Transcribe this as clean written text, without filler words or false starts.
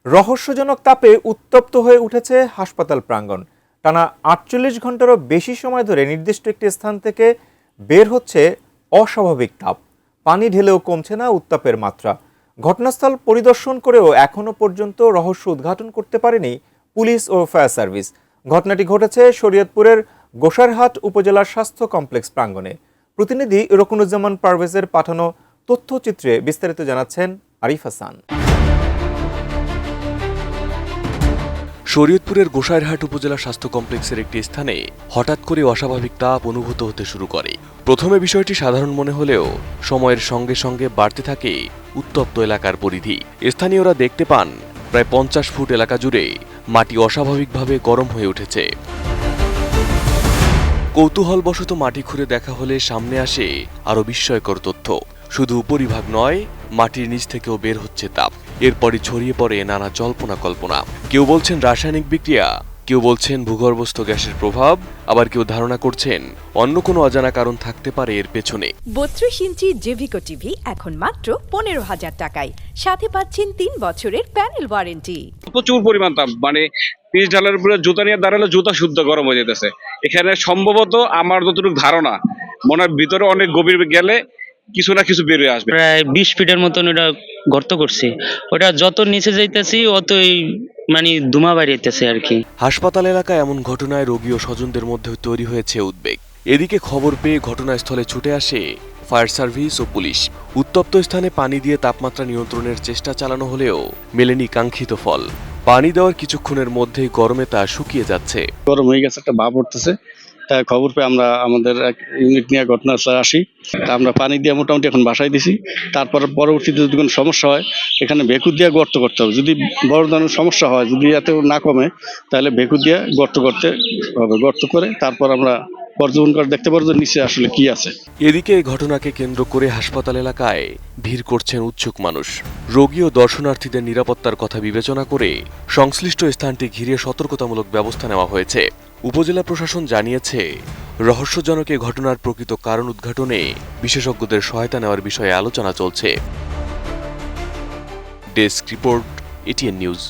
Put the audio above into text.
রহস্যজনক তাপে উত্তপ্ত হয়ে উঠেছে হাসপাতাল প্রাঙ্গণ। টানা ৪৮ ঘন্টারও বেশি সময় ধরে নির্দিষ্ট একটি স্থান থেকে বের হচ্ছে অস্বাভাবিক তাপ। পানি ঢেলেও কমছে না উত্তাপের মাত্রা। ঘটনাস্থল পরিদর্শন করেও এখনো পর্যন্ত রহস্য উদ্ঘাটন করতে পারেনি পুলিশ ও ফায়ার সার্ভিস। ঘটনাটি ঘটেছে শরীয়তপুরের গোসাইরহাট উপজেলার স্বাস্থ্য কমপ্লেক্স প্রাঙ্গণে। প্রতিনিধি রকুনুজ্জামান পারভেজের পাঠানো তথ্যচিত্রে বিস্তারিত জানাচ্ছেন আরিফ হাসান। শরীয়তপুরের গোসাইরহাট উপজেলা স্বাস্থ্য কমপ্লেক্সের একটি স্থানে হঠাৎ করে অস্বাভাবিক তাপ অনুভূত হতে শুরু করে। প্রথমে বিষয়টি সাধারণ মনে হলেও সময়ের সঙ্গে সঙ্গে বাড়তে থাকে উত্তপ্ত এলাকার পরিধি। স্থানীয়রা দেখতে পান প্রায় 50 ফুট এলাকা জুড়ে মাটি অস্বাভাবিকভাবে গরম হয়ে উঠেছে। কৌতূহলবশত মাটি খুঁড়ে দেখা হলে সামনে আসে আরও বিস্ময়কর তথ্য। শুধু উপরিভাগ নয়, মাটির নিচ থেকেও বের হচ্ছে তাপ। এরপরই ছড়িয়ে পড়ে নানা জল্পনা কল্পনা। কেউ বলছেন রাসায়নিক বিক্রিয়া, কেউ বলছেন ভূগর্ভস্থ গ্যাসের প্রভাব, আবার কেউ ধারণা করছেন অন্য কোনো অজানা কারণ থাকতে পারে এর পেছনে। 32 ইঞ্চি জেভিকো টিভি এখন মাত্র 15,000 টাকায়, সাথে পাচ্ছেন 3 বছরের প্যানেল ওয়ারেন্টি। প্রচুর পরিমাণ তাপ, মানে 30 ঢালের উপরে জুতা নিয়ে দাঁড়ালে জুতা শুদ্ধ গরম হয়ে যেতেছে। এখানে সম্ভবত আমার যতটুকু ধারণা, মনে হয় ভিতরে অনেক গভীর গেলে কিছু না কিছু বেরিয়ে আসবে। প্রায় 20 ফিটের মতন ওটা গর্ত করছে। ওটা যত নিচে যাইতেছি অতই মানে ধুমা বাড়িতেছে আর কি। হাসপাতাল এলাকায় এমন ঘটনায় রোগী ও স্বজনদের মধ্যে তৈরি হয়েছে উদ্বেগ। এদিকে খবর পেয়ে ঘটনাস্থলে ছুটে আসে ফায়ার সার্ভিস ও পুলিশ। উত্তপ্ত স্থানে পানি দিয়ে তাপমাত্রা নিয়ন্ত্রণের চেষ্টা চালানো হলেও মেলেনি কাঙ্ক্ষিত ফল। পানি দেওয়ার কিছুক্ষণের মধ্যেই গরমে তা শুকিয়ে যাচ্ছে। গরম হয়ে গেছে, একটা ভাব উঠতেছে। তাই খবর পেয়ে আমরা আমাদের এক ইউনিট নিয়ে ঘটনাস্থলে আসি। আমরা পানি দিয়ে মোটামুটি এখন বাসায় দিছি। তারপর পরবর্তীতে যদি কোনো সমস্যা হয়, এখানে ভেকু দিয়ে গর্ত করতে হবে। যদি বড় ধরনের সমস্যা হয়, যদি এতেও না কমে, তাহলে ভেকু দিয়ে গর্ত করতে হবে। গর্ত করে তারপর আমরা পর্যবেক্ষণ করে দেখতে পারবো যে নিচে আসলে কি আছে। এদিকে এই ঘটনাকে কেন্দ্র করে হাসপাতাল এলাকায় ভিড় করছেন উৎসুক মানুষ। রোগী ও দর্শনার্থীদের নিরাপত্তার কথা বিবেচনা করে সংশ্লিষ্ট স্থানটি ঘিরে সতর্কতামূলক ব্যবস্থা নেওয়া হয়েছে। উপজেলা প্রশাসন জানিয়েছে, রহস্যজনক এ ঘটনার প্রকৃত কারণ উদ্ঘাটনে বিশেষজ্ঞদের সহায়তা নেওয়ার বিষয়ে আলোচনা চলছে। Desk report, ATN news.